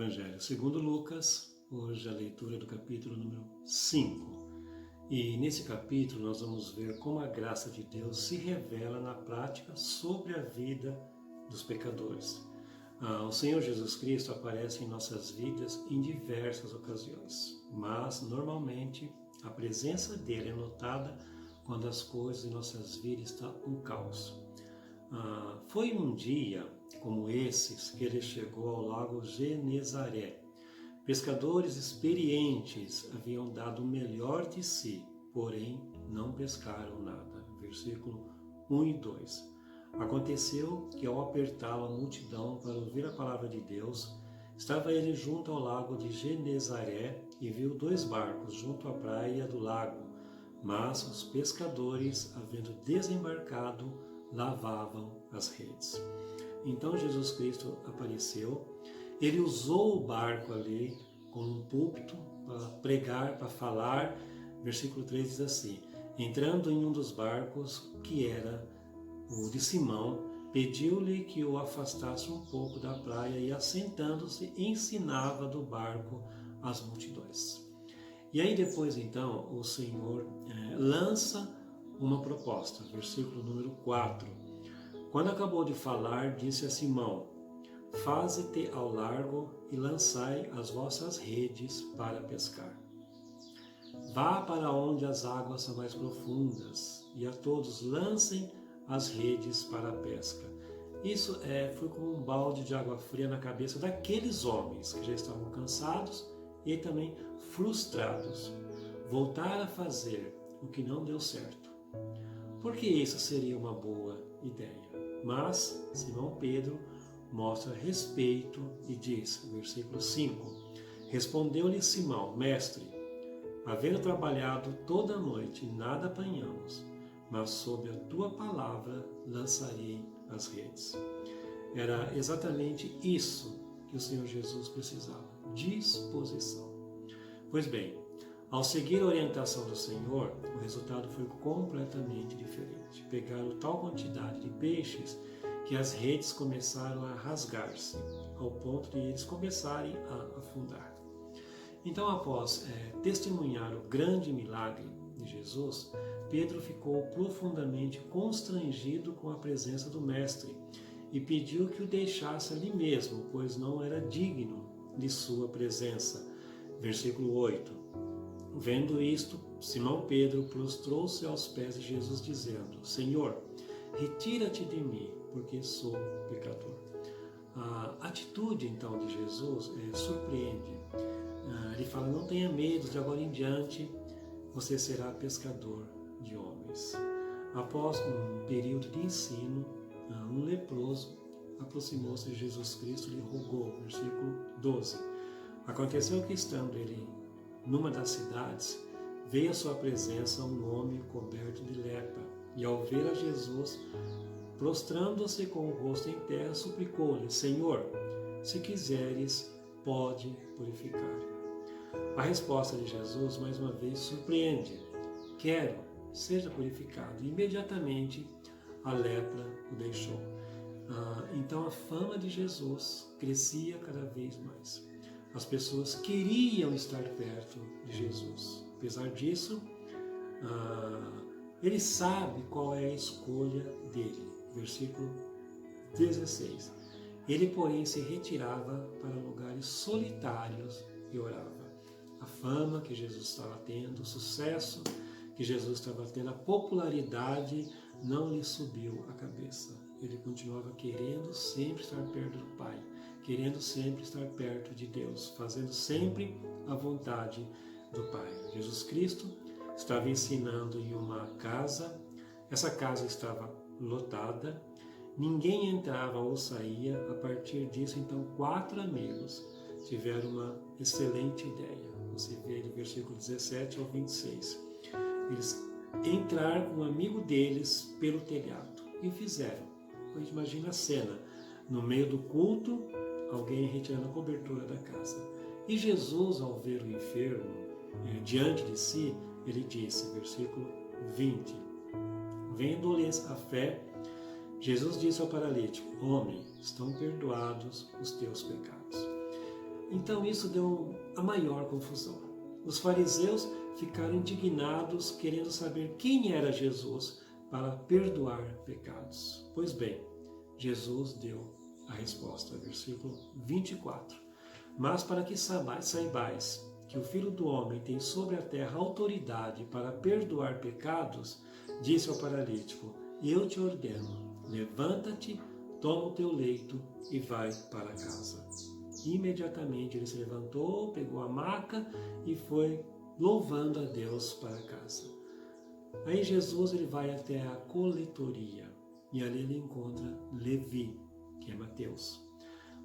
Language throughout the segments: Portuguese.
Evangelho segundo Lucas, hoje a leitura do capítulo número 5. E nesse capítulo nós vamos ver como a graça de Deus se revela na prática sobre a vida dos pecadores. O Senhor Jesus Cristo aparece em nossas vidas em diversas ocasiões, mas normalmente a presença dele é notada quando as coisas em nossas vidas estão um caos. Foi um dia como esses que ele chegou ao lago Genezaré. Pescadores experientes haviam dado o melhor de si, porém não pescaram nada. Versículo 1 e 2. Aconteceu que ao apertá-lo a multidão para ouvir a palavra de Deus, estava ele junto ao lago de Genezaré e viu 2 barcos junto à praia do lago, mas os pescadores, havendo desembarcado, lavavam as redes. Então Jesus Cristo apareceu, ele usou o barco ali como um púlpito para pregar, para falar. Versículo 3 diz assim: entrando em um dos barcos, que era o de Simão, pediu-lhe que o afastasse um pouco da praia e, assentando-se, ensinava do barco as multidões. E aí depois então o Senhor lança uma proposta, versículo número 4. Quando acabou de falar, disse a Simão: faze-te ao largo e lançai as vossas redes para pescar. Vá para onde as águas são mais profundas, e a todos lancem as redes para a pesca. Isso foi como um balde de água fria na cabeça daqueles homens que já estavam cansados e também frustrados. Voltar a fazer o que não deu certo. Por que isso seria uma boa ideia? Mas Simão Pedro mostra respeito e diz, versículo 5, respondeu-lhe Simão: mestre, havendo trabalhado toda a noite, nada apanhamos, mas sob a tua palavra lançarei as redes. Era exatamente isso que o Senhor Jesus precisava, disposição. Pois bem, ao seguir a orientação do Senhor, o resultado foi completamente diferente. Pegaram tal quantidade de peixes que as redes começaram a rasgar-se, ao ponto de eles começarem a afundar. Então, após testemunhar o grande milagre de Jesus, Pedro ficou profundamente constrangido com a presença do Mestre e pediu que o deixasse ali mesmo, pois não era digno de sua presença. Versículo 8. Vendo isto, Simão Pedro prostrou-se aos pés de Jesus, dizendo: Senhor, retira-te de mim, porque sou pecador. A atitude, então, de Jesus surpreende. Ele fala: não tenha medo, de agora em diante você será pescador de homens. Após um período de ensino, um leproso aproximou-se de Jesus Cristo e lhe rogou. Versículo 12. Aconteceu que, estando ele numa das cidades, veio à sua presença um homem coberto de lepra, e ao ver a Jesus, prostrando-se com o rosto em terra, suplicou-lhe: Senhor, se quiseres, pode purificar. A resposta de Jesus, mais uma vez, surpreende: quero, seja purificado. E imediatamente a lepra o deixou. Então a fama de Jesus crescia cada vez mais. As pessoas queriam estar perto de Jesus. Apesar disso, ele sabe qual é a escolha dele. Versículo 16. Ele, porém, se retirava para lugares solitários e orava. A fama que Jesus estava tendo, o sucesso que Jesus estava tendo, a popularidade não lhe subiu à cabeça. Ele continuava querendo sempre estar perto do Pai, querendo sempre estar perto de Deus, fazendo sempre a vontade do Pai. Jesus Cristo estava ensinando em uma casa, essa casa estava lotada, ninguém entrava ou saía. A partir disso, então, 4 amigos tiveram uma excelente ideia. Você vê do versículo 17 ao 26. Eles entraram com um amigo deles pelo telhado e o fizeram. Imagina a cena, no meio do culto, alguém retirando a cobertura da casa. E Jesus, ao ver o enfermo diante de si, ele disse, versículo 20, vendo-lhes a fé, Jesus disse ao paralítico: homem, estão perdoados os teus pecados. Então isso deu a maior confusão. Os fariseus ficaram indignados, querendo saber quem era Jesus para perdoar pecados. Pois bem, Jesus deu a resposta, versículo 24. Mas para que saibais que o Filho do Homem tem sobre a terra autoridade para perdoar pecados, disse ao paralítico: eu te ordeno, levanta-te, toma o teu leito e vai para casa. Imediatamente ele se levantou, pegou a maca e foi louvando a Deus para casa. Aí Jesus ele vai até a coletoria e ali ele encontra Levi, que é Mateus.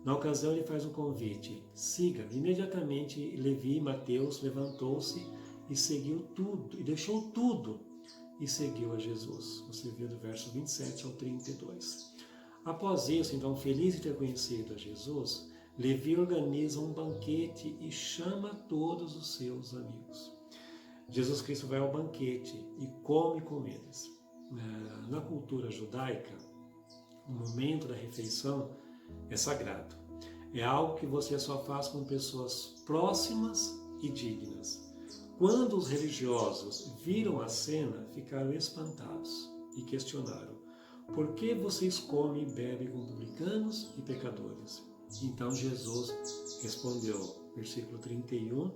Na ocasião ele faz um convite: siga-me. Imediatamente Levi, Mateus, levantou-se e seguiu tudo, e deixou tudo e seguiu a Jesus. Você viu do verso 27 ao 32. Após isso, então, feliz de ter conhecido a Jesus, Levi organiza um banquete e chama todos os seus amigos. Jesus Cristo vai ao banquete e come com eles. Na cultura judaica, o momento da refeição é sagrado. É algo que você só faz com pessoas próximas e dignas. Quando os religiosos viram a cena, ficaram espantados e questionaram: por que vocês comem e bebem com publicanos e pecadores? Então Jesus respondeu, versículo 31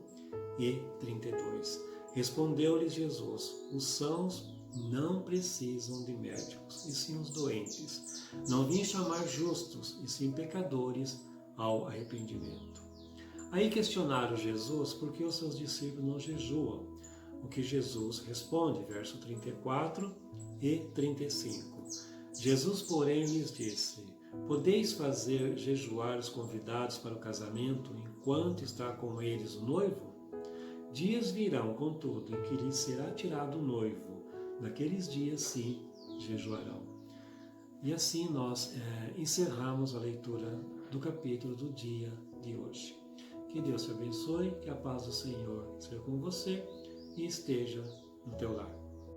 e 32. Respondeu-lhes Jesus: os sãos não precisam de médicos, e sim os doentes. Não vim chamar justos, e sim pecadores ao arrependimento. Aí questionaram Jesus por que os seus discípulos não jejuam. O que Jesus responde, verso 34 e 35. Jesus, porém, lhes disse: podeis fazer jejuar os convidados para o casamento enquanto está com eles o noivo? Dias virão, contudo, em que lhes será tirado o noivo. Naqueles dias, sim, jejuarão. E assim nós encerramos a leitura do capítulo do dia de hoje. Que Deus te abençoe, que a paz do Senhor seja com você e esteja no teu lar.